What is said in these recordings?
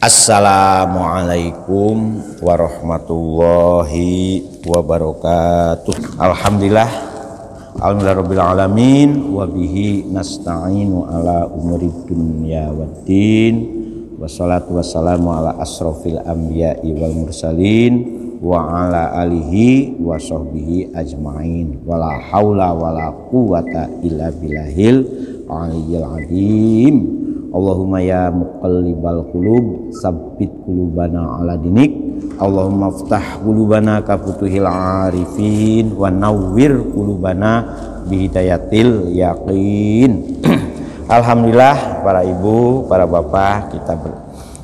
Assalamualaikum warahmatullahi wabarakatuh. Alhamdulillah alamin wa bihi nasta'inu ala umurid dunya waddin. Wassalatu wassalamu ala asrofil anbiya'i wal mursalin wa ala alihi wa sahbihi ajma'in. Wala haula wala quwata illa billahil aliyyil azim. Allahumma ya muqallibal qulub sabbit qulubana ala dinik. Allahumma ftah qulubana ka futuhil arifin wa nawwir qulubana bihidayatil yaqin. Alhamdulillah para ibu, para bapak, kita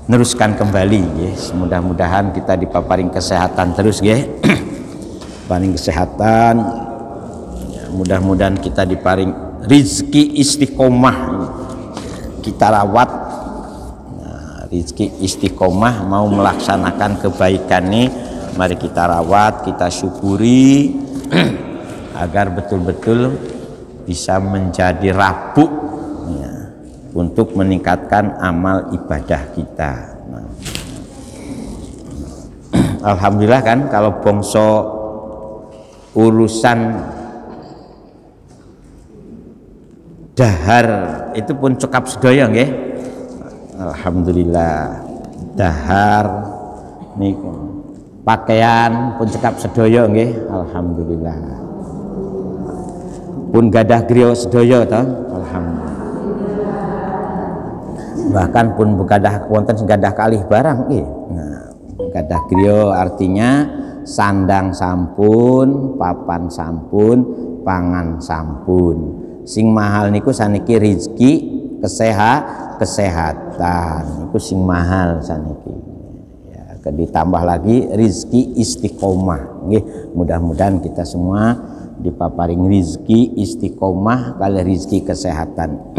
meneruskan kembali yes. Mudah-mudahan kita dipaparing kesehatan terus ya. Paring kesehatan. Mudah-mudahan kita diparing rizki istiqomah. Kita rawat rizki istiqomah, mau melaksanakan kebaikan nih, mari kita rawat, kita syukuri agar betul-betul bisa menjadi rabuk ya, untuk meningkatkan amal ibadah kita. Alhamdulillah kan kalau bongso urusan dahar itu pun cekap sedaya nggih. Alhamdulillah. Dahar niku pakaian pun cekap sedaya nggih. Alhamdulillah. Pun gadah griya sedaya to. Alhamdulillah. Bahkan pun begadah wonten sing gadah kalih barang nggih. Nah, gadah griya artinya sandang sampun, papan sampun, pangan sampun. Sing mahal niku saniki rizki kesehatan niku sing mahal saniki ya, ditambah lagi rizki istiqomah nggih. Mudah-mudahan kita semua dipaparing rizki istiqomah kali rizki kesehatan.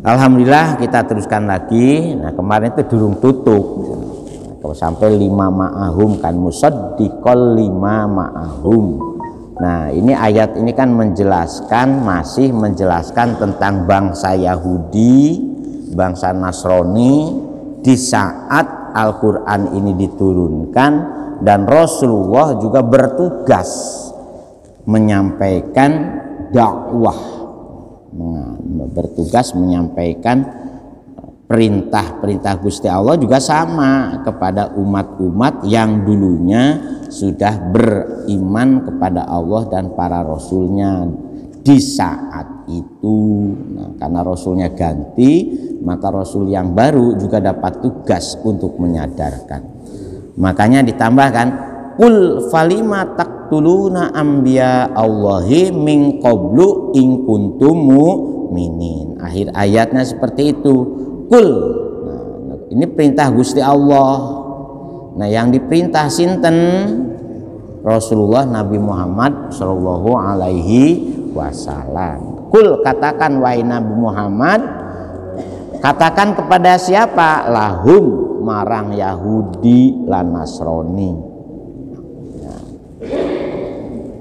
Alhamdulillah kita teruskan lagi. Nah kemarin itu durung tutup sampai 5 ma'ahum kan musaddiqal 5 ma'ahum. Nah ini ayat ini kan masih menjelaskan tentang bangsa Yahudi, bangsa Nasrani di saat Al-Quran ini diturunkan dan Rasulullah juga bertugas menyampaikan dakwah, bertugas menyampaikan perintah-perintah Gusti Allah juga sama kepada umat-umat yang dulunya sudah beriman kepada Allah dan para rasulnya di saat itu. Nah, karena rasulnya ganti, maka rasul yang baru juga dapat tugas untuk menyadarkan. Makanya ditambahkan qul falima taqtuluna anbiya Allahi min qablu in kuntum mu'minin. Akhir ayatnya seperti itu. Kul, nah, ini perintah Gusti Allah. Nah yang diperintah sinten? Rasulullah Nabi Muhammad Shallallahu Alaihi Wasallam. Kul, katakan wahai Nabi Muhammad, katakan kepada siapa? Lahum, marang Yahudi lan Nasrani. Nah,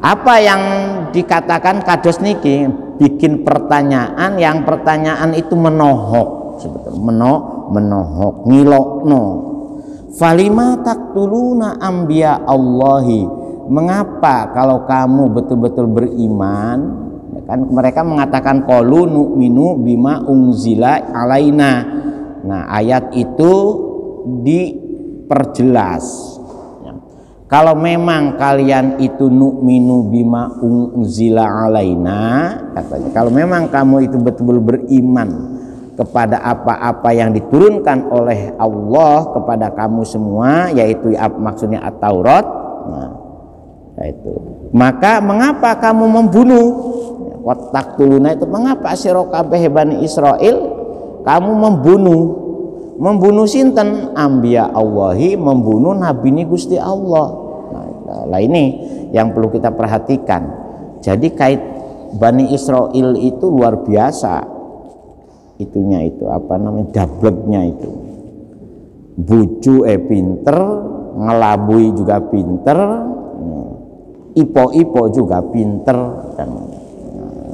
apa yang dikatakan kados niki bikin pertanyaan, yang pertanyaan itu menohok. Sebetulnya menohok ngilokno. Falima taqtuluna anbiya Allahi, mengapa kalau kamu betul-betul beriman ya kan, mereka mengatakan qalu nu'minu bima unzila alaina. Nah ayat itu diperjelas ya. Kalau memang kalian itu nu'minu bima unzila alaina, katanya kalau memang kamu itu betul-betul beriman kepada apa-apa yang diturunkan oleh Allah kepada kamu semua, yaitu maksudnya At-Taurat. Nah, itu. Maka mengapa kamu membunuh? Wattaqtuluna itu mengapa sira kabeh Bani Israil kamu membunuh sinten? Anbiya Allahi, membunuh nabi Gusti Allah. Nah, ini yang perlu kita perhatikan. Jadi kait Bani Israil itu luar biasa. Itunya itu apa namanya dableknya itu bucu pinter, ngelabui juga pinter, ipo-ipo juga pinter kan.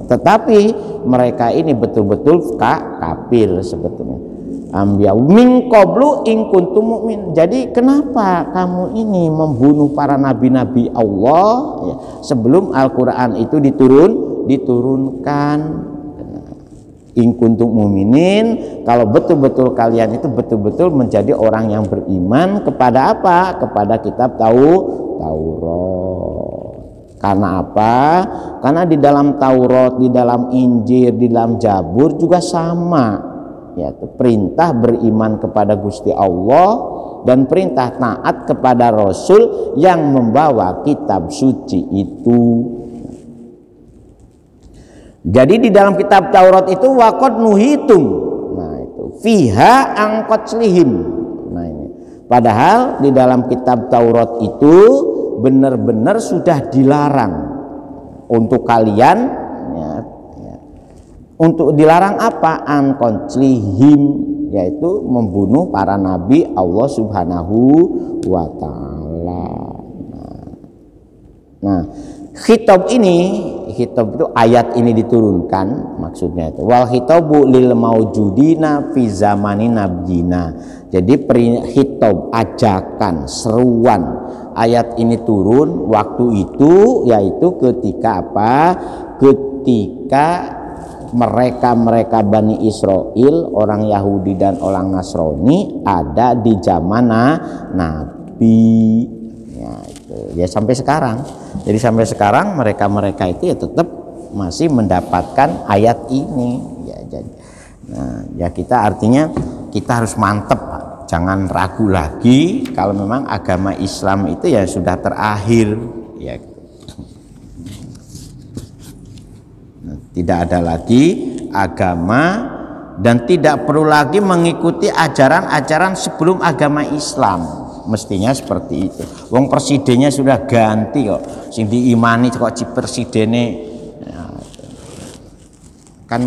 Tetapi mereka ini betul-betul kafir sebetulnya. anbiya min qablu in kuntum mu'min. Jadi kenapa kamu ini membunuh para nabi-nabi Allah ya, sebelum Al-Qur'an itu diturunkan? In kuntum mu'minin, kalau betul-betul kalian itu betul-betul menjadi orang yang beriman kepada apa? Kepada kitab Taurat. Karena apa? Karena di dalam Taurat, di dalam Injil, di dalam Zabur juga sama, yaitu perintah beriman kepada Gusti Allah dan perintah taat kepada Rasul yang membawa kitab suci itu. Jadi di dalam kitab Taurat itu waqad nuhitum, nah itu fiha angkot selihim. Nah ini, padahal di dalam kitab Taurat itu benar-benar sudah dilarang untuk kalian ya. Untuk dilarang apa? Angkot selihim, yaitu membunuh para nabi Allah Subhanahu wa Ta'ala. Nah, khitab itu ayat ini diturunkan, maksudnya itu wal khitabu lil maujudina fi zamanin nabiyina. Jadi khitab, ajakan, seruan ayat ini turun waktu itu, yaitu ketika apa? Ketika mereka Bani Israel, orang Yahudi dan orang Nasrani ada di zaman Nabi ya, itu. Ya sampai sekarang. Jadi sampai sekarang mereka itu ya tetap masih mendapatkan ayat ini ya. Jadi, nah, ya kita artinya kita harus mantep, jangan ragu lagi kalau memang agama Islam itu ya sudah terakhir ya. Nah, tidak ada lagi agama dan tidak perlu lagi mengikuti ajaran-ajaran sebelum agama Islam. Mestinya seperti itu. Wong presidennya sudah ganti kok. Sing diimani kok presidennya ya, kan.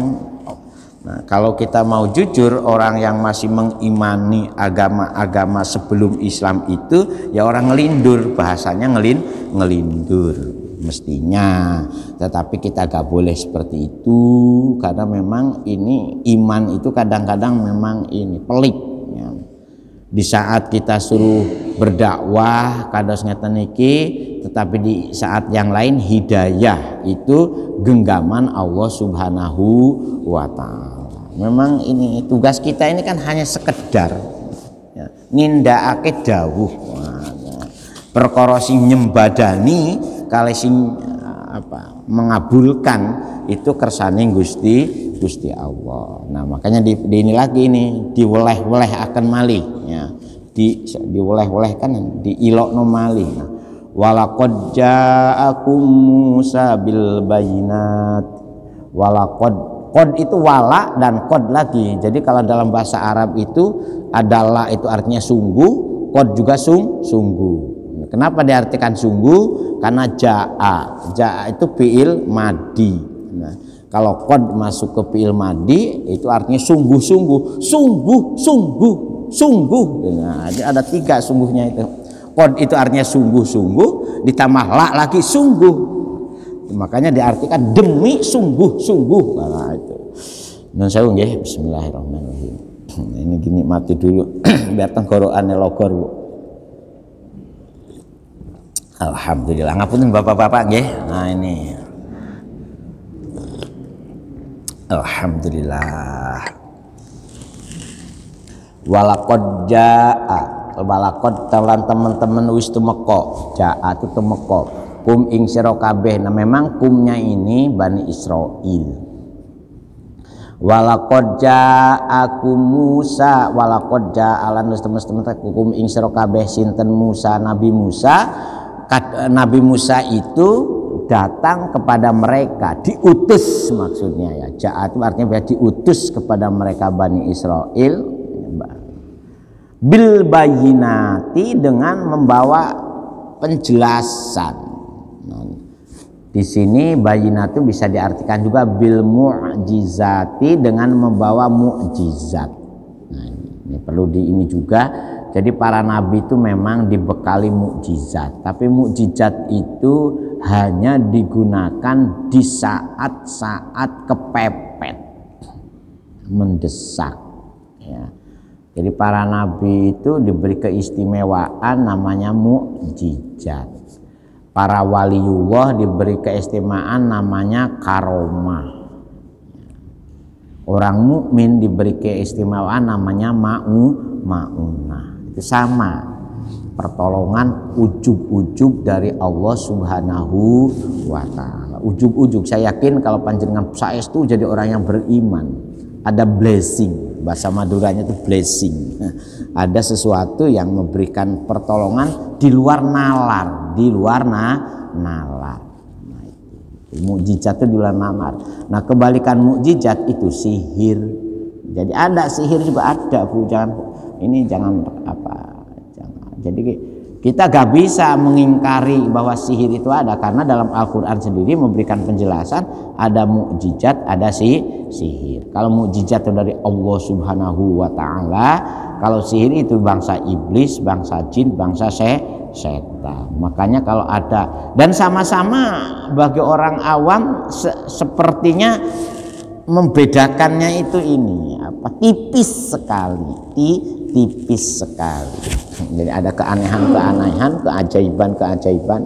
Nah, kalau kita mau jujur, orang yang masih mengimani agama-agama sebelum Islam itu ya orang ngelindur, bahasanya ngelindur mestinya. Tetapi kita gak boleh seperti itu, karena memang ini iman itu kadang-kadang memang ini pelik ya. Di saat kita suruh berdakwah kados ngeten iki, tetapi di saat yang lain hidayah itu genggaman Allah Subhanahu wa Ta'ala. Memang ini tugas kita ini kan hanya sekedar ya, nindakake dawuh ya. Perkara sing nyembadani kali sing mengabulkan itu kersane Gusti Allah. Nah makanya di ini lagi ini diweleh-weleh akan malih ya, diweleh-weleh kan diilokno malih. Nah, walaqad ja'akum Musa bil bayinat. Qad itu wala dan qad lagi. Jadi kalau dalam bahasa Arab itu adalah itu artinya sungguh, qad juga sungguh. Kenapa diartikan sungguh? Karena ja'a itu fi'il madi. Nah, kalau qad masuk ke fi'il madi itu artinya sungguh-sungguh. Nah, ada 3 sungguhnya itu. Qad itu artinya sungguh-sungguh, ditambah la lagi sungguh. Makanya diartikan demi sungguh-sungguh. Nah, itu. Nun sewu nggih, bismillahirrahmanirrahim. Ini gini mati dulu biar tenggorokannya logor, Bu. Alhamdulillah, ngapunten bapak-bapak nggih. Nah ini alhamdulillah. Walaqad talan teman-teman wis tumeka. Jaa itu tumeka. Kum ing sira kabeh. Nah memang kumnya ini Bani Israil. Walaqad ja'akum Musa, walaqad ja'alan teman-teman kum ing sira kabeh sinten Musa, Nabi Musa. Nabi Musa itu datang kepada mereka, diutus maksudnya ya. Ja'a itu artinya diutus kepada mereka Bani Israel bil bayinati, dengan membawa penjelasan. Nah, di sini bayinat itu bisa diartikan juga bil mu'jizati, dengan membawa mukjizat. Nah, ini perlu ini juga. Jadi para nabi itu memang dibekali mukjizat, tapi mukjizat itu hanya digunakan di saat-saat kepepet, mendesak. Ya. Jadi para nabi itu diberi keistimewaan namanya mukjizat. Para waliullah diberi keistimewaan namanya karomah. Orang mukmin diberi keistimewaan namanya ma'unah. Itu sama, pertolongan ujug-ujug dari Allah Subhanahu wa ta'ala. Ujug-ujug, saya yakin kalau panjenengan saestu jadi orang yang beriman, ada blessing, bahasa Maduranya itu blessing. Ada sesuatu yang memberikan pertolongan di luar nalar, di luar nalar. Mukjizat itu di luar nalar. Nah, kebalikan mukjizat itu sihir. Jadi ada sihir juga ada, Bu. Jangan apa. Jadi kita gak bisa mengingkari bahwa sihir itu ada, karena dalam Al-Quran sendiri memberikan penjelasan ada mukjizat, ada sihir. Kalau mukjizat itu dari Allah Subhanahu wa ta'ala, kalau sihir itu bangsa iblis, bangsa jin, bangsa setan. Makanya kalau ada, dan sama-sama bagi orang awam sepertinya membedakannya itu ini apa, tipis sekali. Jadi ada keanehan, keajaiban.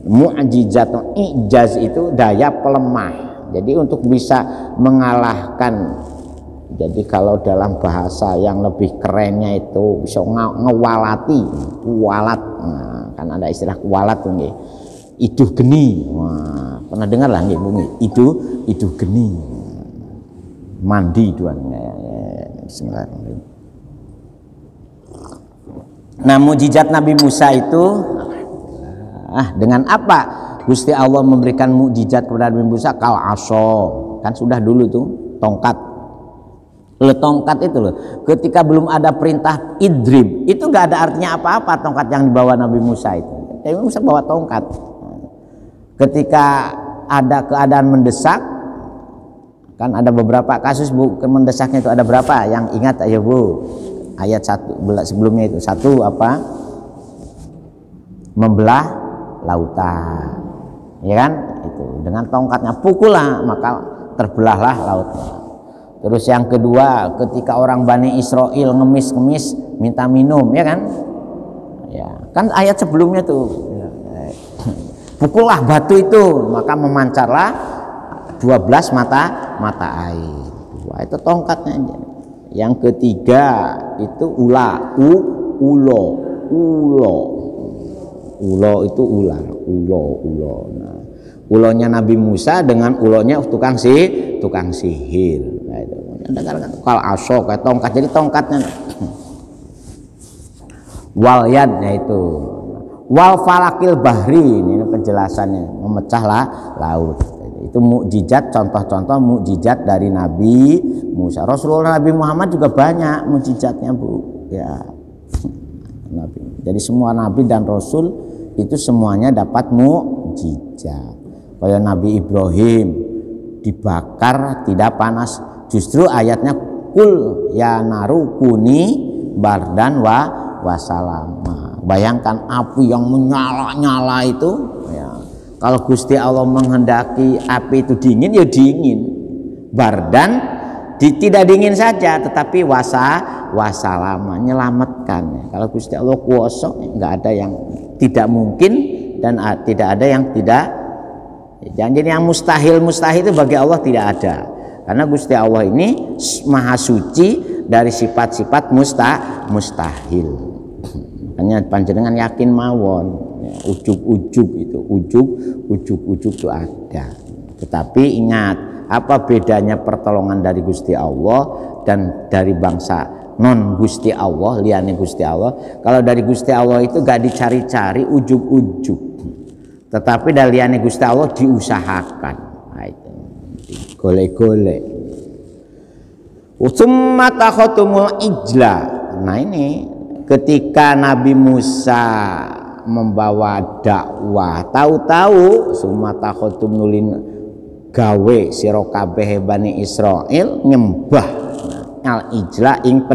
Mukjizat, ijaz itu daya pelemah. Jadi untuk bisa mengalahkan, jadi kalau dalam bahasa yang lebih kerennya itu bisa ngewalati, kualat. Nah, kan ada istilah kualat tuh nggih. Iduh geni. Wah, pernah dengar lah nggih, Bu? Iduh geni. Mandi tuan. Bismillahirrahmanirrahim. Nah, mukjizat Nabi Musa itu dengan apa Gusti Allah memberikan mukjizat kepada Nabi Musa? Kal aso, kan sudah dulu tuh tongkat. Tongkat itu loh, ketika belum ada perintah idrib, itu gak ada artinya apa-apa tongkat yang dibawa Nabi Musa itu. Nabi Musa bawa tongkat. Ketika ada keadaan mendesak, kan ada beberapa kasus, Bu, mendesaknya itu ada berapa? Yang ingat ayo, Bu? Ayat 1 sebelumnya itu, satu apa? Membelah lautan, ya kan? Itu dengan tongkatnya pukullah, maka terbelahlah lautnya. Terus yang kedua, ketika orang Bani Israel ngemis minta minum, ya kan? Ya, kan ayat sebelumnya tuh. Pukullah batu itu, maka memancarlah 12 mata air. Wah, itu tongkatnya aja. Yang ketiga itu ulo itu ular, ulo. Nah, ulonya Nabi Musa dengan ulonya tukang sihir. Nah, itu kalau aso kayak tongkat, jadi tongkatnya wal yad, yaitu wal falakil bahri, ini penjelasannya, memecahlah laut. Itu mukjizat, contoh-contoh mukjizat dari Nabi Musa. Rasulullah Nabi Muhammad juga banyak mukjizatnya, Bu. Ya. Nabi. Jadi semua nabi dan rasul itu semuanya dapat mukjizat. Kayak Nabi Ibrahim dibakar tidak panas. Justru ayatnya kul ya naru kuni bardan wasalama. Bayangkan api yang menyala-nyala itu, ya. Kalau Gusti Allah menghendaki api itu dingin, ya dingin. Bardan tidak dingin saja, tetapi wasalama, menyelamatkan. Kalau Gusti Allah kuasa, nggak ada yang tidak mungkin dan tidak ada yang tidak. Jadi yang mustahil itu bagi Allah tidak ada. Karena Gusti Allah ini maha suci dari sifat-sifat mustahil. Makanya panjenengan yakin mawon. Ujug-ujug itu ada. Tetapi ingat, apa bedanya pertolongan dari Gusti Allah dan dari bangsa non Gusti Allah, liane Gusti Allah? Kalau dari Gusti Allah itu gak dicari-cari ujug-ujug, tetapi dari liane Gusti Allah diusahakan. Nah, itu golek-golek. Summa takhatumul ijla. Nah, ini ketika Nabi Musa membawa dakwah, tahu-tahu sumata khotum nulin gawe sira kabeh Bani Israil nyembah al ijla ing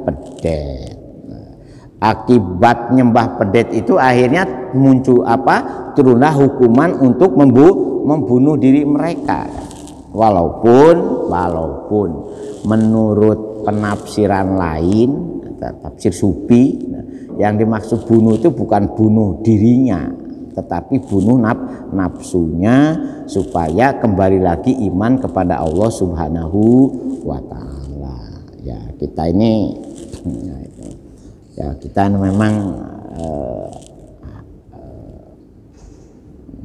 pedet. Akibat nyembah pedet itu akhirnya muncul apa? Turunlah hukuman untuk membunuh diri mereka. Walaupun menurut penafsiran lain tafsir Sufi. Nah, yang dimaksud bunuh itu bukan bunuh dirinya, tetapi bunuh nafsunya supaya kembali lagi iman kepada Allah Subhanahu wa taala. Ya, kita ini ya kita memang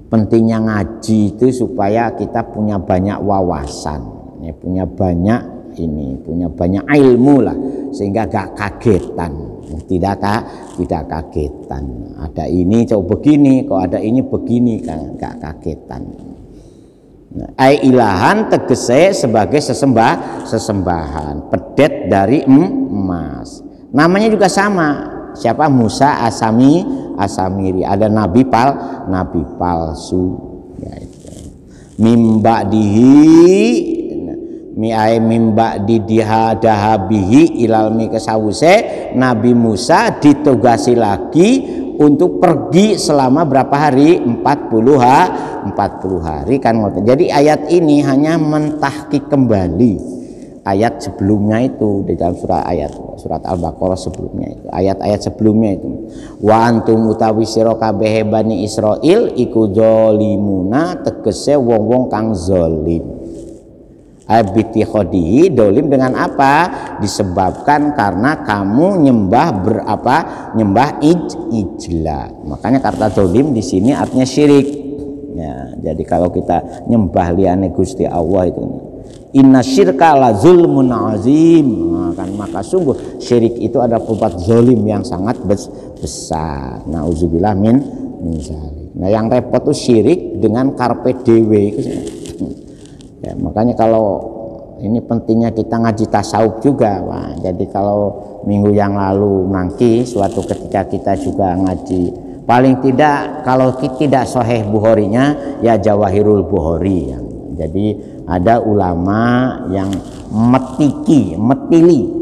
pentingnya ngaji itu supaya kita punya banyak wawasan, ya, punya banyak ilmu lah, sehingga gak kagetan, tidak kagetan. Ada ini coba begini, kok ada ini begini, kan gak kagetan. Ai ilahan tegese sebagai sesembahan, pedet dari emas. Namanya juga sama. Siapa? Musa Asamiri. Ada nabi palsu, ya, mimba dahabihi ilalmi kesawuse. Nabi Musa ditugasi lagi untuk pergi selama berapa hari? 40 hari kan. Jadi ayat ini hanya mentahqiq kembali ayat sebelumnya itu di dalam surat Al-Baqarah sebelumnya itu, ayat-ayat sebelumnya itu. Wa antum utawi sira kabeh Bani Israil iku zalimuna, tegese wong-wong kang zalim. Abiti khodihi, dolim dengan apa? Disebabkan karena kamu nyembah ijla. Makanya kata dolim di sini artinya syirik. Ya, jadi kalau kita nyembah liyane Gusti Allah itu, inna syirka la zulmun azim, maka sungguh syirik itu ada perbuatan zalim yang sangat besar. Nauzubillah min zalik. Nah, yang repot itu syirik dengan karpe dewe itu. Ya, makanya kalau ini pentingnya kita ngaji tasawuf juga, Pak. Jadi kalau minggu yang lalu nanti suatu ketika kita juga ngaji, paling tidak kalau tidak sahih Bukharinya ya Jawahirul Bukhari ya. Jadi ada ulama yang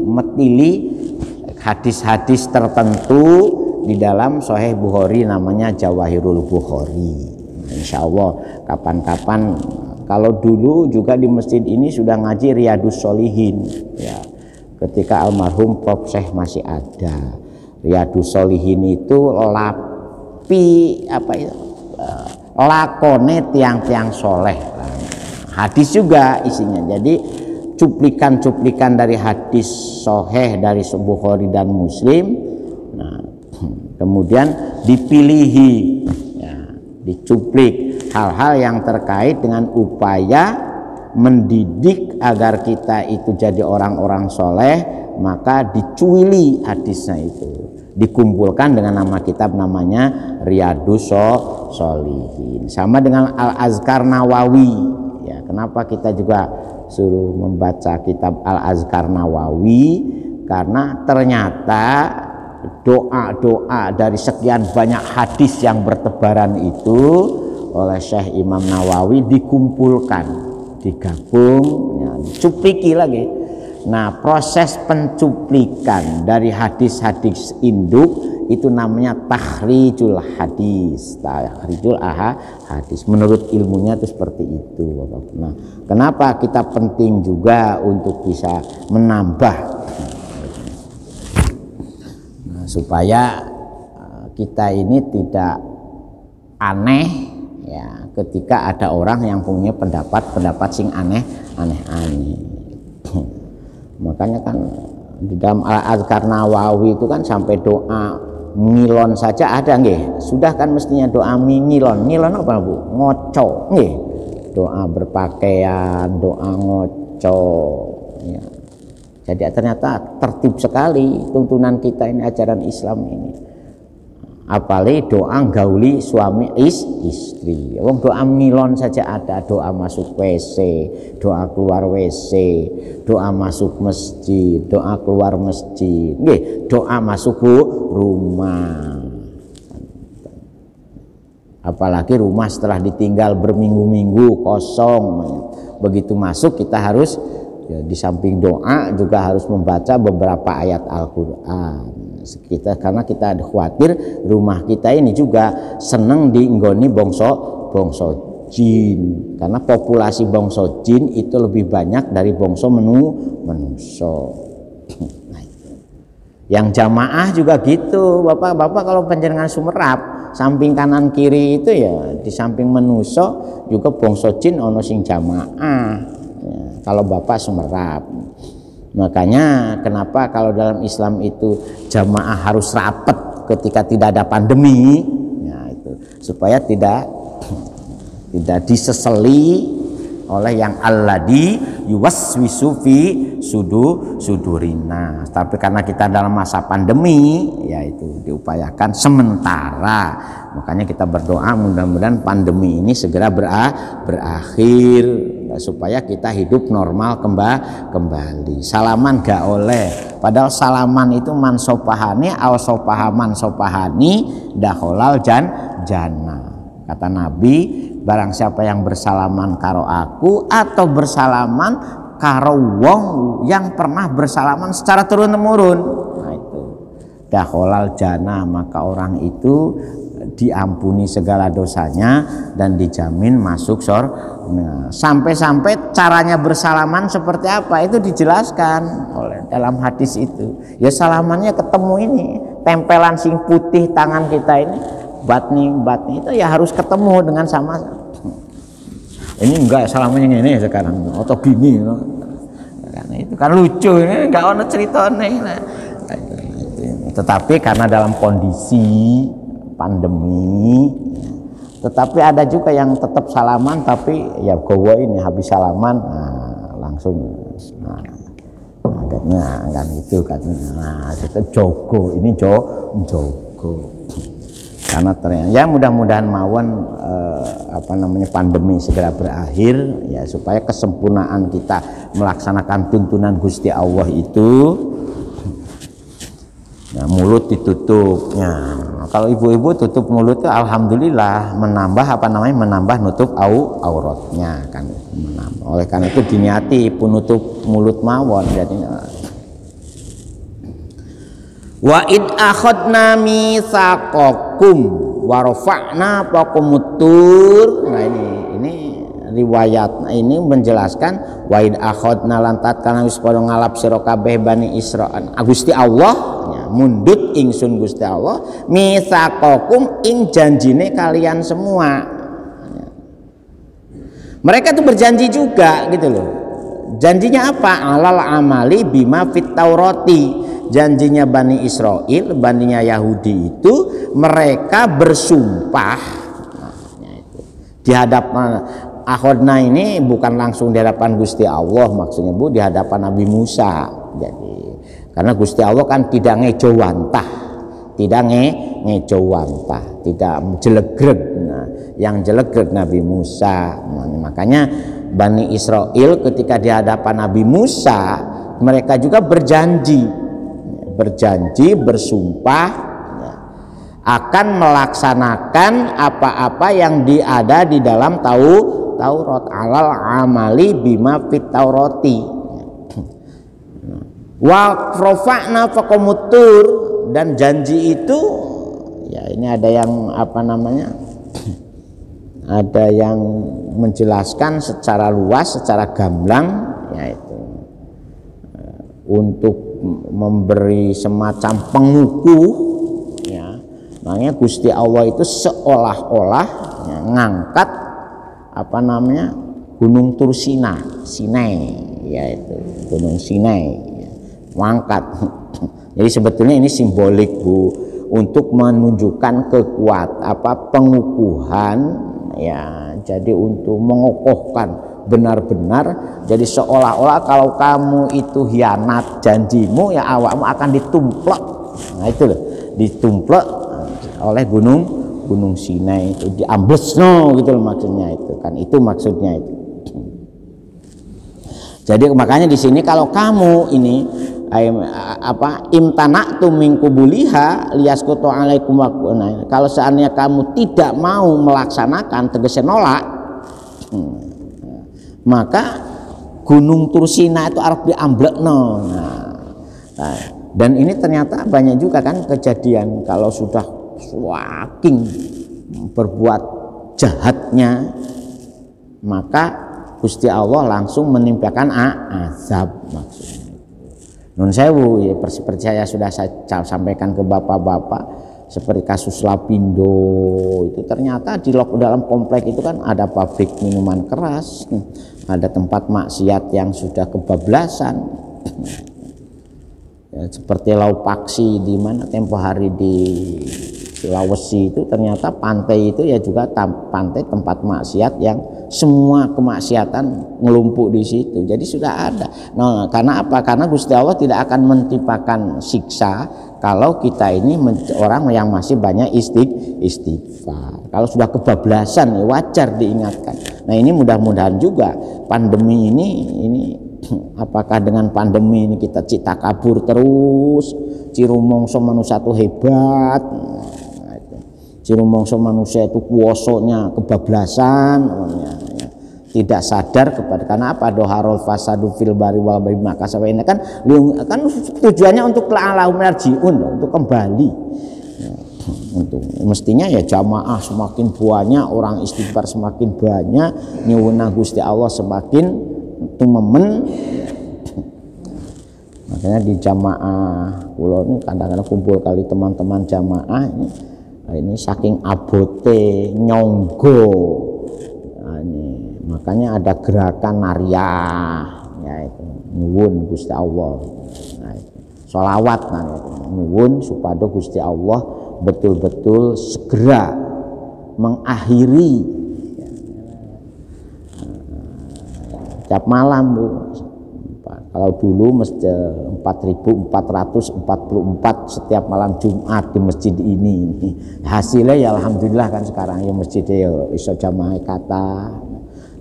metili hadis-hadis tertentu di dalam Sahih Bukhari, namanya Jawahirul Bukhari. Insya Allah kapan-kapan, kalau dulu juga di masjid ini sudah ngaji Riyadus Sholihin ya, ketika almarhum Prof Syekh masih ada. Riyadus Sholihin itu lakone tiang-tiang soleh, hadis juga isinya. Jadi cuplikan-cuplikan dari hadis sahih dari Bukhari dan Muslim. Nah, kemudian dipilihi ya, dicuplik hal-hal yang terkait dengan upaya mendidik agar kita itu jadi orang-orang soleh, maka dicuili hadisnya itu, dikumpulkan dengan nama kitab namanya Riyadus Sholihin. Sama dengan Al-Azkar Nawawi ya, kenapa kita juga suruh membaca kitab Al-Azkar Nawawi? Karena ternyata doa-doa dari sekian banyak hadis yang bertebaran itu oleh Syekh Imam Nawawi dikumpulkan, digabung ya, dicupliki lagi. Nah, proses pencuplikan dari hadis-hadis induk itu namanya takhrijul hadis, hadis. Menurut ilmunya itu seperti itu, Bapak. Nah, kenapa kita penting juga untuk bisa menambah, nah, supaya kita ini tidak aneh ya ketika ada orang yang punya pendapat sing aneh. Makanya kan di dalam Al-Azkar Nawawi itu kan sampai doa ngilon saja ada nggih. Sudah kan mestinya doa ngilon. Ngilon apa, Bu? Ngoco nggih. Doa berpakaian, doa ngoco ya. Jadi ternyata tertib sekali tuntunan kita ini, ajaran Islam ini. Apalagi doa gauli suami istri. Wong doa milon saja ada, doa masuk WC, doa keluar WC, doa masuk masjid, doa keluar masjid, nggih, doa masuk rumah. Apalagi rumah setelah ditinggal berminggu-minggu kosong, begitu masuk kita harus ya, di samping doa juga harus membaca beberapa ayat Al-Qur'an. Karena kita khawatir rumah kita ini juga seneng dienggoni bangsa jin, karena populasi bangsa jin itu lebih banyak dari bangsa manusia. Yang jamaah juga gitu, bapak-bapak kalau panjenengan sumerap, samping kanan kiri itu ya di samping menuso juga bangsa jin ono sing jamaah. Ya, kalau bapak sumerap, makanya kenapa kalau dalam Islam itu jamaah harus rapat ketika tidak ada pandemi, ya itu supaya tidak diseseli oleh yang alladzi yuwaswisu fi sudurina. Tapi karena kita dalam masa pandemi, yaitu diupayakan sementara. Makanya kita berdoa mudah-mudahan pandemi ini segera berakhir supaya kita hidup normal kembali. Salaman gak oleh. Padahal salaman itu man sopahani aw sopahaman sopahani daholal jannah. Kata Nabi, barang siapa yang bersalaman karo aku atau bersalaman karo wong yang pernah bersalaman secara turun temurun, nah itu dakholal jannah, maka orang itu diampuni segala dosanya dan dijamin masuk surga. Nah, sampai-sampai caranya bersalaman seperti apa itu dijelaskan oleh dalam hadis itu. Ya salamannya ketemu ini, tempelan sing putih tangan kita ini, batni itu ya harus ketemu dengan sama. Ini enggak salamannya ini sekarang atau gini, karena itu kan lucu, ini enggak ono ceritane. Tetapi karena dalam kondisi pandemi, tetapi ada juga yang tetap salaman tapi ya gowo ini habis salaman langsung kan itu kan, itu jogo, ini jogo. Karena ternyata ya mudah-mudahan mawon pandemi segera berakhir ya, supaya kesempurnaan kita melaksanakan tuntunan Gusti Allah itu, nah, mulut ditutup. Nah, kalau ibu-ibu tutup mulut itu alhamdulillah menambah nutup auratnya kan. Oleh karena itu diniati penutup mulut mawon. Jadi wa id akhadna mitsaqakum wa rafa'na faqumut tur. Nah ini riwayat ini menjelaskan wa id akhadna lantat kana wis padha ngalap sira kabeh Bani Israil Gusti Allah ya, mundut ingsun Gusti Allah mitsaqakum ing janjine kalian semua. Mereka tuh berjanji juga gitu loh. Janjinya apa? Alal amali bima fit taurati. Janjinya Bani Israel, Baninya Yahudi itu mereka bersumpah di hadapan akhodna ini bukan langsung di hadapan Gusti Allah, maksudnya Bu di hadapan Nabi Musa. Jadi karena Gusti Allah kan tidak ngejowantah, tidak jelegreg. Nah, yang jelegreg Nabi Musa. Nah, makanya Bani Israel ketika di hadapan Nabi Musa mereka juga berjanji bersumpah akan melaksanakan apa-apa yang ada di dalam Taurat, alal amali bima fit taurati wa rafa'na faqumutur. Dan janji itu ya ini ada yang ada yang menjelaskan secara luas, secara gamblang, yaitu untuk memberi semacam pengukuh ya. Makanya Gusti Allah itu seolah-olah ya, ngangkat Gunung Sinai, yaitu Gunung Sinai ya, mengangkat. Jadi sebetulnya ini simbolik Bu, untuk menunjukkan pengukuhan ya, jadi untuk mengokohkan benar-benar, jadi seolah-olah kalau kamu itu hianat janjimu ya awakmu akan ditumplek. Nah itu loh, ditumplek oleh Gunung Sinai itu, diamblesno gitu loh maksudnya itu kan, itu maksudnya itu. Jadi makanya di sini kalau kamu ini imtana'tum min qubuliha liyasqutu alaikum waqna, kalau seandainya kamu tidak mau melaksanakan, tegese nolak, maka Gunung Tursina itu arep diamblekno. Nah, dan ini ternyata banyak juga kan kejadian kalau sudah saking berbuat jahatnya, maka Gusti Allah langsung menimpakan azab maksudnya. Nun sewu ya, seperti saya sudah sampaikan ke bapak-bapak, seperti kasus Lapindo itu ternyata di dalam komplek itu kan ada pabrik minuman keras, ada tempat maksiat yang sudah kebablasan. Ya, seperti Laupaksi di mana tempo hari di Sulawesi itu ternyata pantai itu ya juga pantai tempat maksiat yang semua kemaksiatan ngelumpuk di situ. Jadi sudah ada. Nah, karena apa? Karena Gusti Allah tidak akan mentimpakan siksa kalau kita ini orang yang masih banyak istighfar. Kalau sudah kebablasan ya wajar diingatkan. Nah, ini mudah-mudahan juga pandemi ini apakah dengan pandemi ini kita cita kabur terus, cirumongso manusia itu hebat, cirumongso manusia itu kuosonya kebablasan, tidak sadar kepada karena apa doharul fasadu fil bari wal bahri maka ini kan tujuannya untuk la'allahum yarji'un, untuk kembali. Untuk mestinya ya jamaah semakin banyak, orang istighfar semakin banyak, nyuwun Gusti Allah semakin tumemen. Makanya di jamaah kula ini kadang-kadang kumpul kali teman-teman jamaah ini saking abote nyonggo. Nah, ini makanya ada gerakan nariyah yaitu nyuwun Gusti Allah. Nah, sholawat nyuwun supaya Gusti Allah betul-betul segera mengakhiri tiap malam Bu. Kalau dulu masjid 4.444 setiap malam Jumat di masjid ini. Hasilnya ya alhamdulillah kan sekarang ya masjidnya ya iso jamaah kata.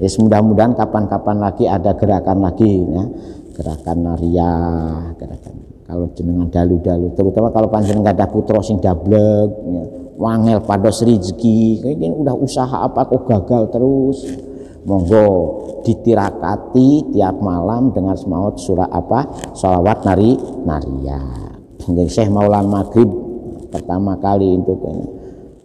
Ya mudah-mudahan kapan-kapan lagi ada gerakan lagi ya. Gerakan nariyah, gerakan. Kalau jenengan dalu-dalu terutama kalau panjenengan ada putra sing dablek ya, wangel pados rezeki, kayaknya udah usaha apa kok gagal terus. Monggo ditirakati tiap malam dengan semaut surah apa sholawat nariyah. Jadi Syekh Maulana Maghrib pertama kali itu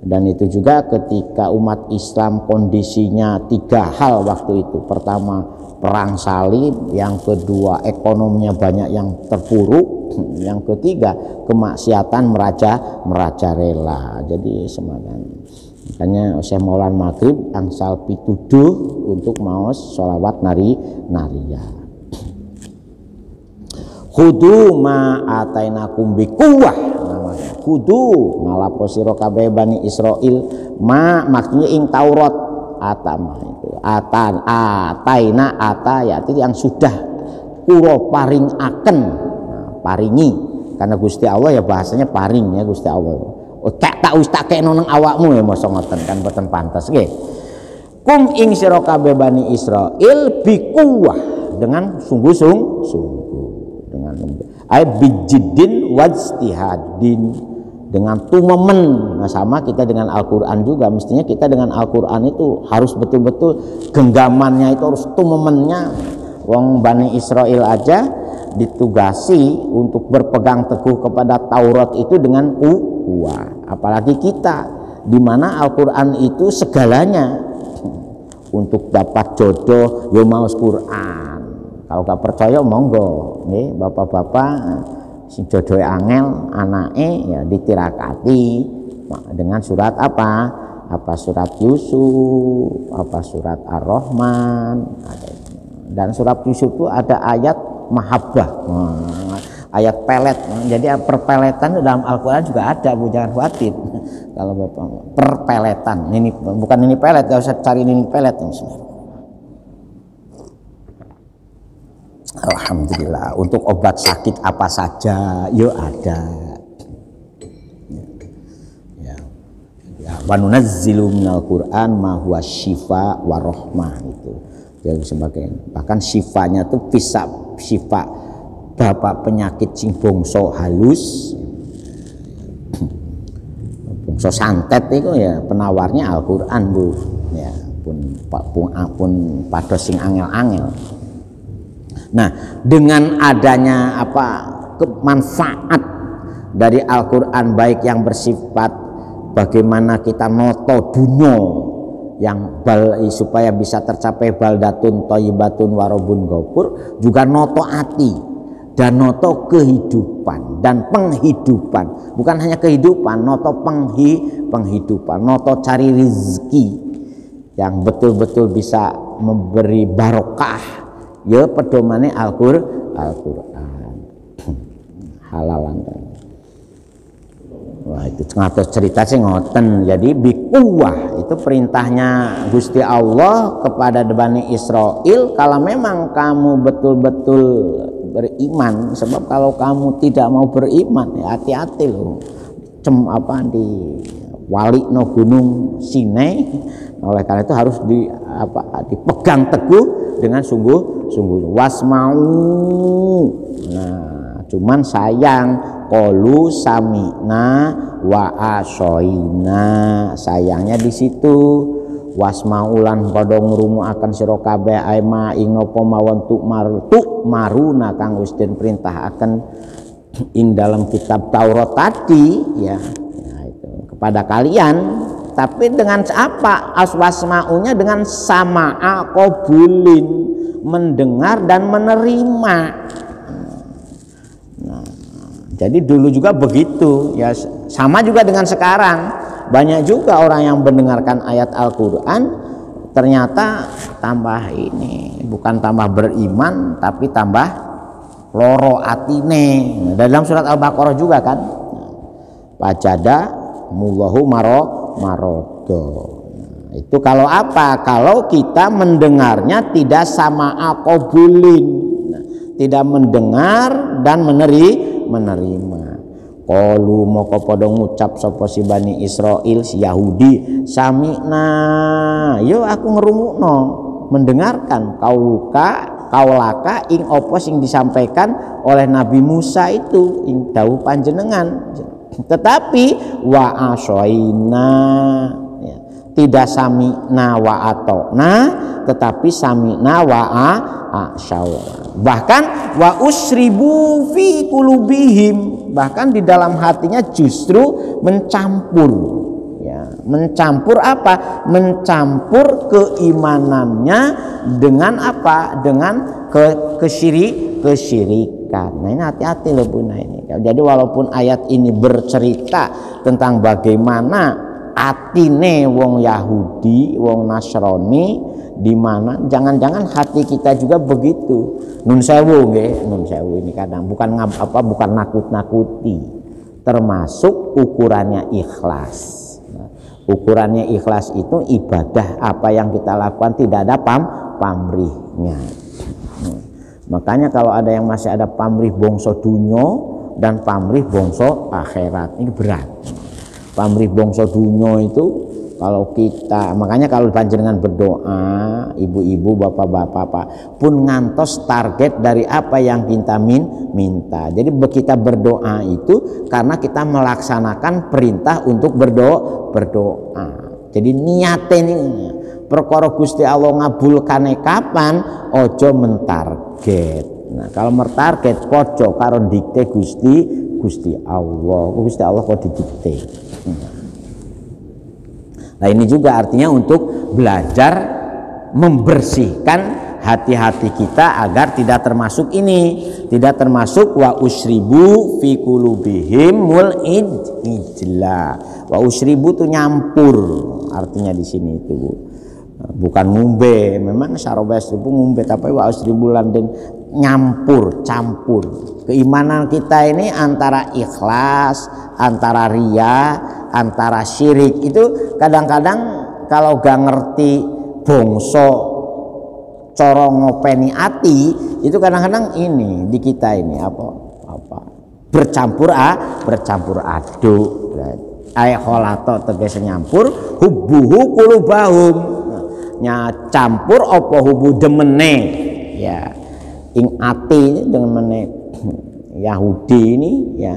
dan itu juga ketika umat Islam kondisinya 3 hal waktu itu. Pertama perang salib, yang kedua ekonominya banyak yang terpuruk, yang ketiga kemaksiatan merajalela. Jadi semangat. Makanya Syekh Maulana Maghrib angsal pituduh untuk maos sholawat nariyah. Khudu ma atainakum biquwah namanya. Khudu ngalapo sira kabeh Bani Israil ma maksudnya ing Taurat atama itu. Ataina ata itu yang sudah kula paringaken. Nah, paringi karena Gusti Allah ya bahasanya paring ya Gusti Allah. Tak wis tak kekno nang awakmu ya mosok ngoten kan boten pantes nggih. Kum ing sira kabeh Bani Israil biquwah dengan sungguh-sungguh dengan ay bijiddin wajtihadin dengan tumemen. Nah sama kita dengan Al-Qur'an juga mestinya kita dengan Al-Qur'an itu harus betul-betul genggamannya itu harus tumemennya. Wong Bani Israil aja ditugasi untuk berpegang teguh kepada Taurat itu dengan kuwah, apalagi kita di mana Al-Qur'an itu segalanya. Untuk dapat jodoh ya maos Qur'an. Kalau gak percaya monggo nggih bapak-bapak sing jodohe angel anake ya ditirakati dengan surat apa surat Yusuf, apa surat Ar-Rahman, dan surat Yusuf itu ada ayat mahabbah, ayat pelet. Jadi perpeletan dalam Al-Quran juga ada Bu, jangan khawatir. Kalau bapak perpeletan ini bukan ini pelet, gak usah cari ini pelet. Alhamdulillah untuk obat sakit apa saja yuk ada ya. Wa nunazzilu minal Qur'an ma huwa syifa wa rahmah itu yang sebagainya. Bahkan sifanya tuh bisa sifat bapak penyakit sing bongso halus, bongso santet itu ya penawarnya Al-Qur'an Bu. Ya, pun pados sing angel-angel. Nah, dengan adanya manfaat dari Al-Qur'an baik yang bersifat bagaimana kita noto dunya yang supaya bisa tercapai baldatun thayyibatun warabun ghafur, juga noto ati dan noto kehidupan dan penghidupan, bukan hanya kehidupan, noto penghidupan, noto cari rezeki yang betul-betul bisa memberi barokah ya pedomane Al-Qur'an halalan. Wah itu ngatos cerita sih ngoten. Jadi bikuwah itu perintahnya Gusti Allah kepada Bani Israel, kalau memang kamu betul-betul beriman. Sebab kalau kamu tidak mau beriman ya hati-hati loh, di wali no gunung Sinai. Oleh karena itu harus dipegang teguh dengan sungguh wasmau. Nah cuman sayang qalu sami'na wa asoina, sayangnya di situ wasmaulan padha ngrumukaken sira kabeh aima ing napa mawon tuk maruna kang wis den perintahaken ing dalam kitab Taurat tadi ya itu kepada kalian, tapi dengan apa wasmaunya? Dengan sama'a qabulin, mendengar dan menerima. Jadi dulu juga begitu ya, sama juga dengan sekarang. Banyak juga orang yang mendengarkan ayat Al-Quran ternyata tambah ini, bukan tambah beriman tapi tambah loro atine. Dalam surat Al-Baqarah juga kan, pajada mullahu marodo. Itu kalau apa? Kalau kita mendengarnya tidak sama aqobulin, tidak mendengar dan menerima. Qalu moko padha ngucap sapa si Bani Israil, si Yahudi, sami'na, yo aku ngrungokno, mendengarkan kaulaka ing apa sing disampaikan oleh Nabi Musa itu ing dawuh panjenengan. Tetapi wa asoina ya, tidak sami'na wa atona, tetapi sami'na wa asyawara. Bahkan wa usribu fi qulubihim, bahkan di dalam hatinya justru mencampur ya, mencampur apa? Mencampur keimanannya dengan apa? Dengan kesyirikan. Nah ini hati-hati loh Bunda ini. Jadi walaupun ayat ini bercerita tentang bagaimana atine wong Yahudi, wong Nasrani, di mana jangan-jangan hati kita juga begitu. Nun sewu nggih, nun sewu ini kadang bukan nakut-nakuti, termasuk ukurannya ikhlas. Nah, ukurannya ikhlas itu ibadah apa yang kita lakukan tidak ada pamrihnya. Makanya kalau ada yang masih ada pamrih bongso dunyo dan pamrih bongso akhirat, ini berat. Pamrih bongso dunyo itu kalau kita, makanya kalau panjenengan berdoa, ibu-ibu, bapak-bapak pun ngantos target dari apa yang kita minta. Jadi kita berdoa itu karena kita melaksanakan perintah untuk berdoa. Jadi niatnya ini perkara Gusti Allah ngabulkane kapan, ojo mentarget. Nah kalau mentarget pojo karo dikte Gusti Allah kok didikte. Nah ini juga artinya untuk belajar membersihkan hati-hati kita agar tidak termasuk ini, tidak termasuk wa usribu fi qulubihim mul ijla. Wa usribu itu nyampur, artinya di sini itu bukan ngumbe, memang sarobes itu ngumbe, tapi wa usribu landen nyampur, campur. Keimanan kita ini antara ikhlas, antara riya, antara syirik itu kadang-kadang kalau gak ngerti bongso coro ngopeni ati itu kadang-kadang ini di kita ini apa bercampur aduk. Ay kholato tegese nyampur, hubbuhu qulubahum, campur apa hubu demene ya ing ati dengan mene Yahudi ini ya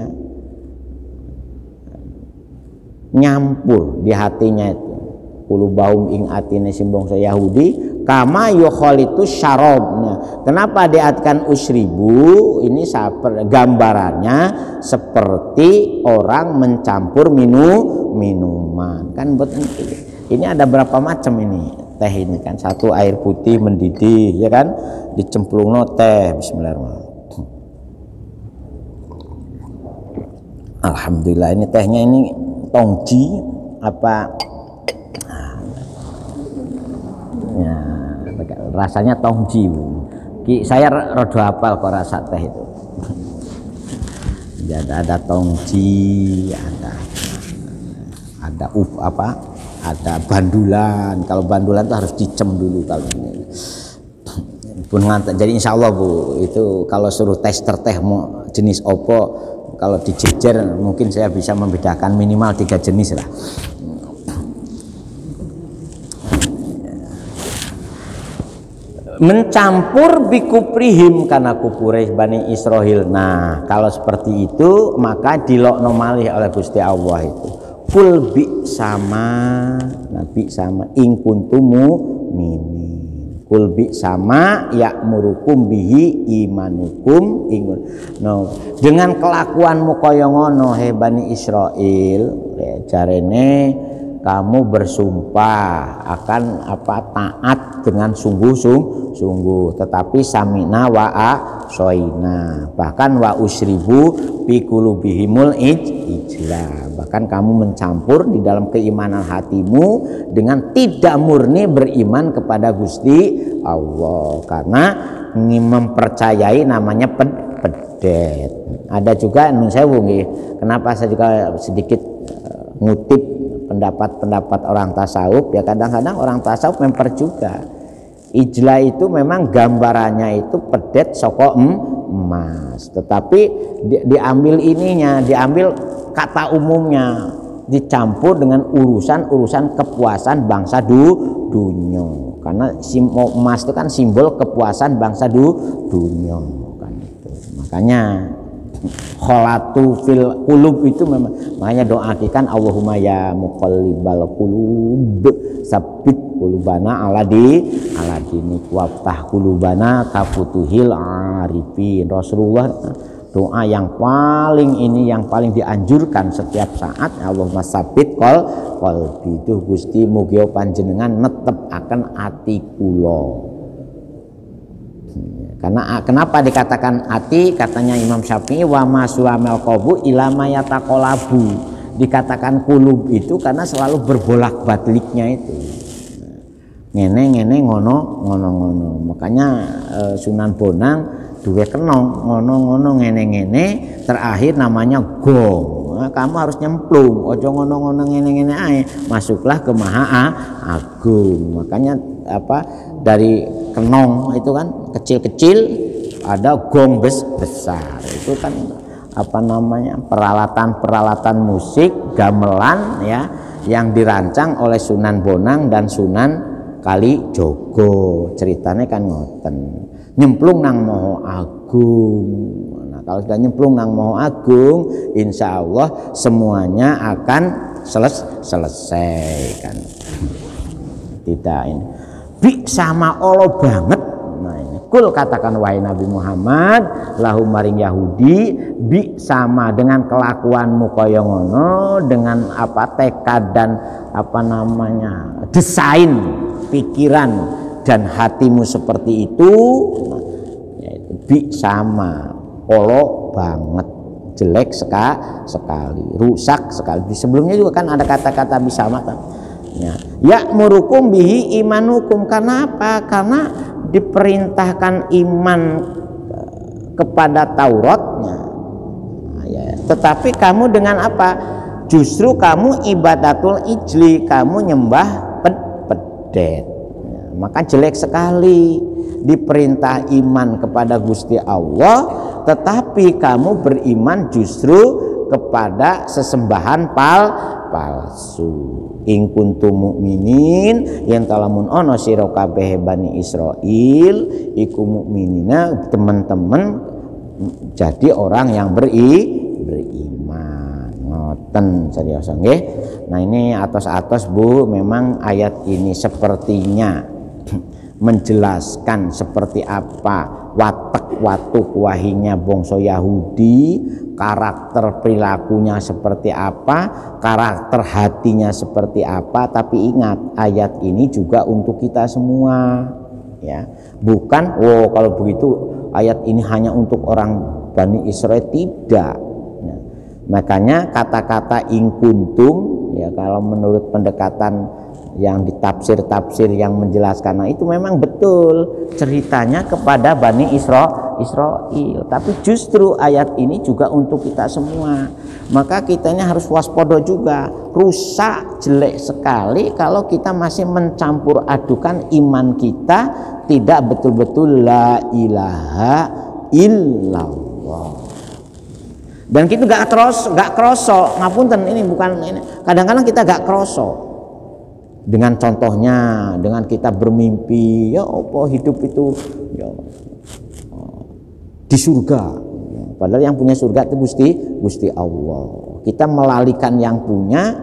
nyampur di hatinya itu qulubahum ing atine sing bangsa Yahudi kama yukhalitu syarabnya. Kenapa diartikan usribu? Ini gambarannya seperti orang mencampur minuman kan betul. Ini ada berapa macam ini teh ini kan, satu air putih mendidih ya kan, dicemplungno teh, bismillahirrahmanirrahim. Alhamdulillah, ini tehnya ini tongji apa ya, rasanya tongji. Saya rodo hafal kok rasa teh itu. Jadi ada tongji, ada ada bandulan. Kalau bandulan itu harus dicem dulu kalau ini. Jadi insya Allah Bu, itu kalau suruh tester teh mau jenis opo, kalau dijejer mungkin saya bisa membedakan minimal 3 jenis lah. Mencampur bikuprihim karena kupure Bani Israil. Nah kalau seperti itu maka dilokno malih oleh Gusti Allah itu kul bi sama nabi sama ing kuntumu mini kul bi sama ya'murukum bihi imanukum ingun. No, dengan kelakuanmu kaya ngono he Bani Israil jarene kamu bersumpah akan taat dengan sungguh-sungguh, tetapi samina wa asoina, bahkan wa usribu fi qulubihimul ijla, bahkan kamu mencampur di dalam keimanan hatimu dengan tidak murni beriman kepada Gusti Allah karena mempercayai namanya pedet. Ada juga nun sewu nggih, kenapa saya juga sedikit ngutip pendapat orang tasawuf, ya kadang-kadang orang tasawuf memperjuga ijla itu memang gambarannya itu pedet soko emas, tetapi diambil ininya, diambil kata umumnya, dicampur dengan urusan kepuasan bangsa dunia, karena emas itu kan simbol kepuasan bangsa dunia kan itu. Makanya kholatu fil qulub itu memang, makanya doakan Allahumma ya muqallibal qulub sabbit qulubana ala dini waftah qulubana kafutuhil arifin. Rasulullah doa yang paling dianjurkan setiap saat, Allahumma sabbit qalbi itu Gusti mugi panjenengan netep akan ati kula. Karena kenapa dikatakan hati? Katanya Imam Syafi'i wa masuamel qabu ilama yataqalabu. Dikatakan kulub itu karena selalu berbolak-baliknya itu. Ngene ngono. Makanya Sunan Bonang duwe kenong ngono ngene terakhir namanya gong. Nah, kamu harus nyemplung, ojo ngono ngene ae. Masuklah ke Maha Agung. Makanya dari kenong itu kan kecil-kecil, ada gong besar. Itu kan peralatan musik gamelan ya yang dirancang oleh Sunan Bonang dan Sunan Kalijogo. Ceritanya kan ngoten. Nyemplung nang Maha Agung. Nah, kalau sudah nyemplung nang Maha Agung, insya Allah semuanya akan selesai kan. Tidak ini. Bi sama Allah banget. Nah ini kul katakan wahai Nabi Muhammad lahum maring Yahudi, bi sama dengan kelakuanmu kaya ngono, dengan tekad dan desain pikiran dan hatimu seperti itu, nah, yaitu bi sama Allah banget, jelek sekali, rusak sekali. Sebelumnya juga kan ada kata-kata bi sama kan. Ya murukum bihi imanukum. Karena apa? Karena diperintahkan iman kepada Tauratnya. Tetapi kamu dengan apa? Justru kamu ibadatul ijli, kamu nyembah pedet. Maka jelek sekali. Diperintah iman kepada Gusti Allah, tetapi kamu beriman justru kepada sesembahan palsu. In kuntum mukminin, yen talamun ono sira kabeh Bani Israil iku mukminina, teman-teman jadi orang yang beriman. Ngoten serius nggih. Nah ini atos-atos Bu, memang ayat ini sepertinya menjelaskan seperti apa watuk wahinya bangsa Yahudi, karakter perilakunya seperti apa, karakter hatinya seperti apa. Tapi ingat, ayat ini juga untuk kita semua ya, bukan kalau begitu ayat ini hanya untuk orang Bani Israil, tidak. Nah, Makanya kata-kata in kuntum ya, kalau menurut pendekatan yang ditafsir-tafsir yang menjelaskan, nah itu memang betul ceritanya kepada Bani Israel, tapi justru ayat ini juga untuk kita semua. Maka kitanya harus waspada juga. Rusak, jelek sekali kalau kita masih mencampur adukan iman kita tidak betul-betul la ilaha illallah. Dan kita gak kroso, ngapunten, ini bukan ini. Kadang-kadang kita gak kroso. Dengan contohnya, dengan kita bermimpi, ya apa hidup itu ya, di surga. Padahal yang punya surga itu Gusti Allah. Kita melalikan yang punya,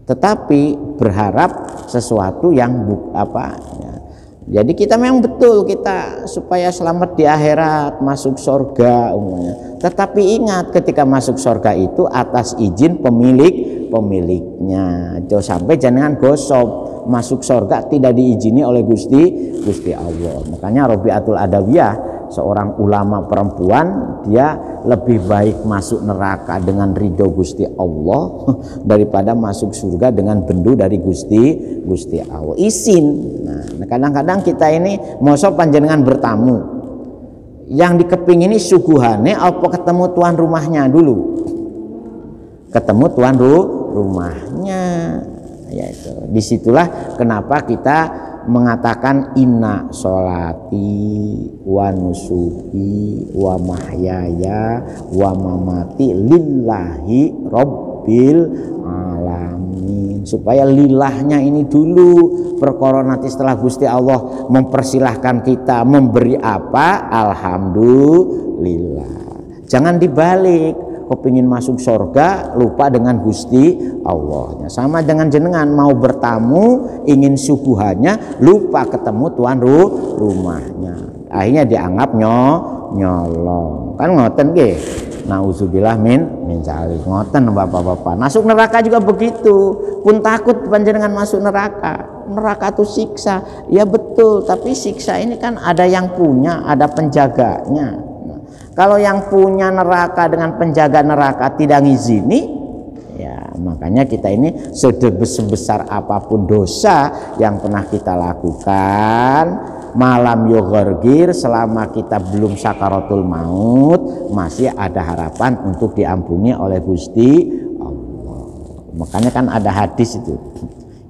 tetapi berharap sesuatu yang ya. Jadi kita memang betul kita supaya selamat di akhirat, masuk surga umumnya. Tetapi ingat, ketika masuk surga itu atas izin pemiliknya. Jangan sampai jangan gosok. Masuk surga tidak diizini oleh Gusti Allah. Makanya Robiatul Adawiyah, seorang ulama perempuan, dia lebih baik masuk neraka dengan ridho Gusti Allah daripada masuk surga dengan bendu dari Gusti Allah. Isin. Nah, kadang-kadang kita ini mosok panjenengan bertamu, yang dikepingini suguhane apa ketemu tuan rumahnya dulu, ketemu tuan rumahnya. Yaitu disitulah kenapa kita mengatakan inna sholati wa nusuki wa mahyaya wa mamati lillahi rabbil alamin. Supaya lillahnya ini dulu, perkara nanti setelah Gusti Allah mempersilahkan kita memberi apa, alhamdulillah. Jangan dibalik, kepingin masuk surga lupa dengan Gusti Allah. Sama dengan jenengan mau bertamu ingin suguhannya lupa ketemu tuan rumahnya, akhirnya dianggap nyolong. Kan ngoten nggih. Nauzubillah min zalik. Ngoten bapak-bapak. Masuk neraka juga begitu. Pun takut panjenengan masuk neraka. Neraka itu siksa. Ya betul, tapi siksa ini kan ada yang punya, ada penjaganya. Kalau yang punya neraka dengan penjaga neraka tidak ngizini, ya makanya kita ini sebesar apapun dosa yang pernah kita lakukan, malam yoghargir, selama kita belum sakaratul maut, masih ada harapan untuk diampuni oleh Gusti Allah. Makanya kan ada hadis itu,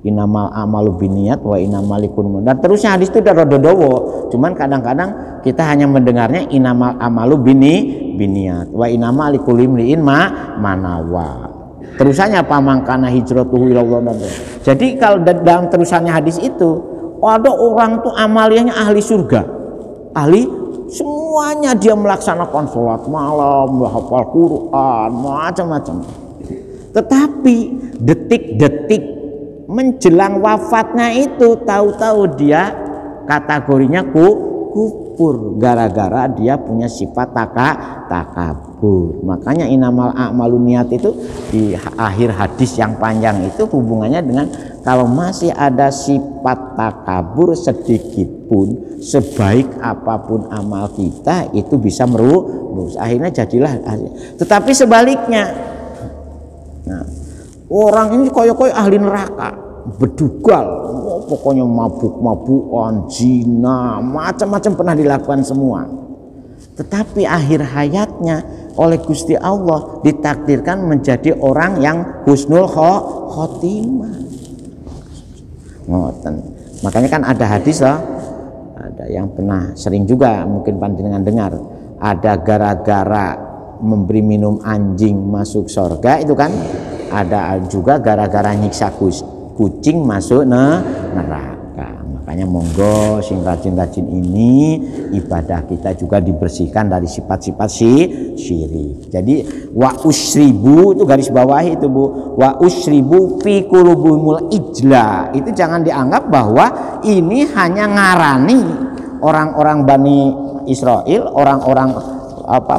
inamal amalu biniyat wa inamal likulli, dan terusnya hadis itu udah rada dawa, cuman kadang-kadang kita hanya mendengarnya inamal amalu biniyat wa inamal likulli imri'in manawa. Terusannya pamangkana hijratuhu ilallah. Jadi kalau dalam terusannya hadis itu ada orang tuh amaliyahnya ahli surga, ahli semuanya, dia melaksanakan sholat malam, hafal Quran, macam-macam. Tetapi detik-detik menjelang wafatnya itu tahu-tahu dia kategorinya kufur gara-gara dia punya sifat takabur. Makanya inamal a'malu niat itu di akhir hadis yang panjang itu hubungannya dengan kalau masih ada sifat takabur sedikit pun, sebaik apapun amal kita itu bisa merusak, akhirnya jadilah. Tetapi sebaliknya, nah, orang ini koyo-koyo ahli neraka, bedugal, pokoknya mabuk-mabukan, zina, macam-macam pernah dilakukan semua. Tetapi akhir hayatnya oleh Gusti Allah ditakdirkan menjadi orang yang husnul khotimah. Ngoten. Makanya kan ada hadis loh, ada yang pernah sering juga mungkin panjenengan dengar, ada gara-gara memberi minum anjing masuk surga itu kan. Ada juga gara-gara nyiksa kucing masuk neraka. Makanya monggo sing rajin-rajin ini ibadah kita juga dibersihkan dari sifat-sifat syirik. Jadi wa usribu itu garis bawahi itu Bu, wa usribu fi qulubihimul ijla. Itu jangan dianggap bahwa ini hanya ngarani orang-orang Bani Israel, orang-orang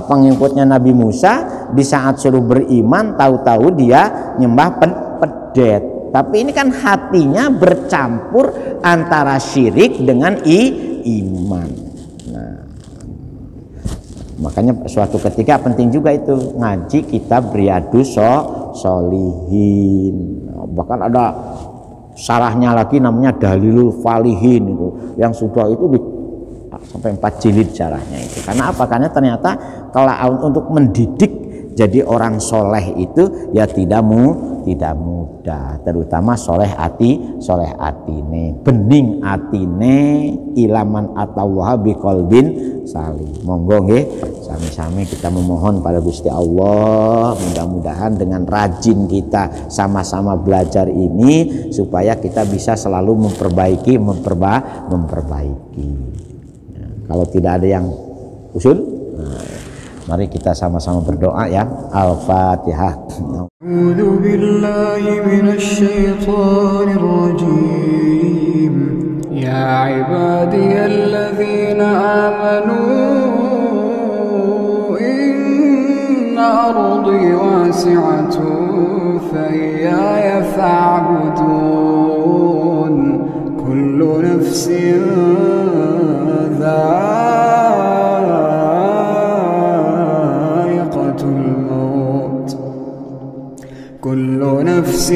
pengikutnya Nabi Musa di saat suruh beriman tahu-tahu dia nyembah pedet. Tapi ini kan hatinya bercampur antara syirik dengan iman. Nah, Makanya suatu ketika penting juga itu ngaji kitab Riyadhus Shalihin. Bahkan ada syarahnya lagi namanya Dalilul Falihin itu, yang sudah itu sampai 4 jilid syarahnya itu. Karena apa? Karena ternyata kalau untuk mendidik jadi orang soleh itu ya tidak mudah, terutama soleh atine, bening atine, ilaman atawaha biqalbin salim. Monggo nggih sami-sami kita memohon pada Gusti Allah, mudah-mudahan dengan rajin kita sama-sama belajar ini supaya kita bisa selalu memperbaiki. Nah, kalau tidak ada yang usul, mari kita sama-sama berdoa ya. Al-Fatihah. A'udzu billahi minasyaitonir rajim. Ya ibadiyalladzina amanu inna ardi wasi'atun fa'iyaya fa'budun. Kullu nafsin كل نفس